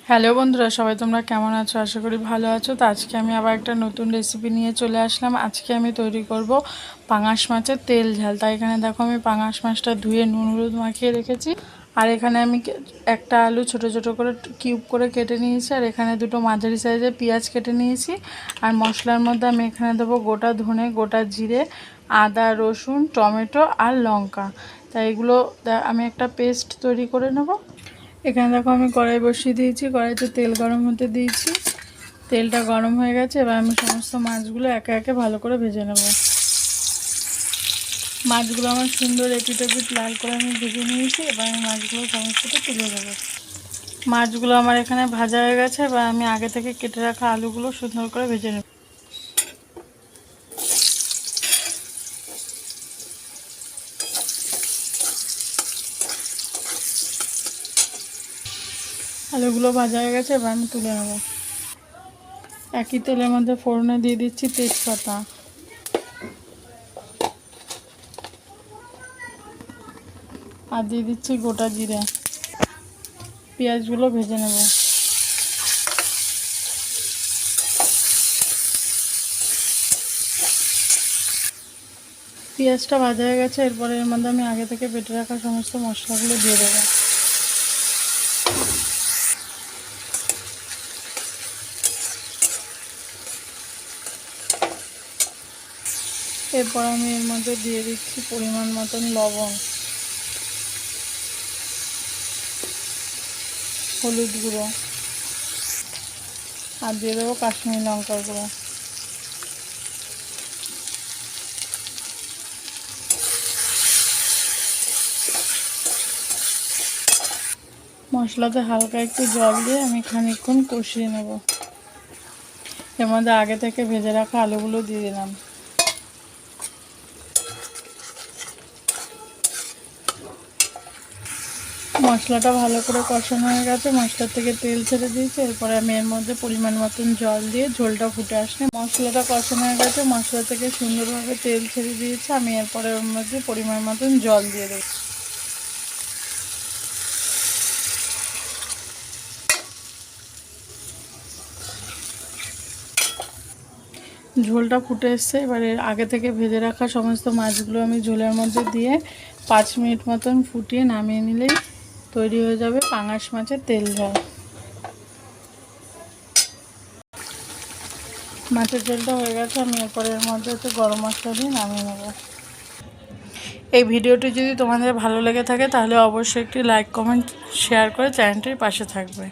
Hello বন্ধুরা, সবাই তোমরা কেমন আছো? আশা করি ভালো আছো। তো আজকে আমি আবার একটা নতুন রেসিপি নিয়ে চলে আসলাম। আজকে আমি তৈরি করব পাঙাশ মাছের তেল ঝাল। তাই এখানে দেখো আমি পাঙাশ মাছটা ধুয়ে নুন হলুদ মাখিয়ে রেখেছি। আর এখানে আমি একটা আলু ছোট ছোট করে কিউব করে কেটে নিয়েছি। আর এখানে দুটো মাঝারি সাইজের পেঁয়াজ কেটে নিয়েছি। আর মশলার মধ্যে আমি এখানে দেবো গোটা ধনে, গোটা জিরে, আদা, রসুন, টমেটো আর লঙ্কা। তাই এগুলো আমি একটা পেস্ট তৈরি করে নেব। এখানে দেখো আমি কড়াই বসিয়ে দিয়েছি, কড়াইতে তেল গরম হতে দিয়েছি। তেলটা গরম হয়ে গেছে, এবার আমি সমস্ত মাছগুলো একে একে ভালো করে ভেজে নেব। মাছগুলো আমার সুন্দর এপিট এপিট লাল করে আমি ভেজে নিয়েছি। এবার আমি মাছগুলো সমস্তটা তুলে দেবো। মাছগুলো আমার এখানে ভাজা হয়ে গেছে, এবার আমি আগে থেকে কেটে রাখা আলুগুলো সুন্দর করে ভেজে নেব। আলুগুলো ভাজা হয়ে গেছে, এবার আমি তুলে নেব। একই তেলের মধ্যে ফোড়নে দিয়ে দিচ্ছি তেজপাতা, আর দিয়ে দিচ্ছি গোটা জিরে। পেঁয়াজগুলো ভেজে নেব। পেঁয়াজটা ভাজা হয়ে গেছে, এরপরে এর মধ্যে আমি আগে থেকে বেটে রাখা সমস্ত মশলাগুলো দিয়ে দেবো। এরপর আমি এর মধ্যে দিয়ে দিচ্ছি পরিমাণ মতন লবণ, হলুদ গুঁড়ো, আর দিয়ে দেবো কাশ্মীরি লঙ্কার গুঁড়ো। মশলাতে হালকা একটু জল দিয়ে আমি খানিকক্ষণ কষিয়ে নেব। এর মধ্যে আগে থেকে ভেজে রাখা আলুগুলো দিয়ে দিলাম। মশলাটা ভালো করে কষানো হয়ে গেছে, মশলার থেকে তেল ছেড়ে দিয়েছে। এরপরে আমি এর মধ্যে পরিমাণ মতন জল দিয়ে ঝোলটা ফুটে আসলে মশলাটা কষানো হয়ে গেছে, মশলা থেকে সুন্দরভাবে তেল ছেড়ে দিয়েছে। আমি এরপরে ওর মধ্যে পরিমাণ মতন জল দিয়ে দেবো। ঝোলটা ফুটে এসছে, এবারে আগে থেকে ভেজে রাখা সমস্ত মাছগুলো আমি ঝোলের মধ্যে দিয়ে 5 মিনিট মতন ফুটিয়ে নামিয়ে নিলেই তৈরি হয়ে যাবে পাঙাশ মাছের তেল ঝাল। মাছের ঝোলটা হয়ে গেছে, আমি এরপরে এর মধ্যে একটু গরম মশলা দিয়ে নামিয়ে নেব। এই ভিডিওটি যদি তোমাদের ভালো লেগে থাকে তাহলে অবশ্যই একটি লাইক কমেন্ট শেয়ার করে চ্যানেলটির পাশে থাকবে।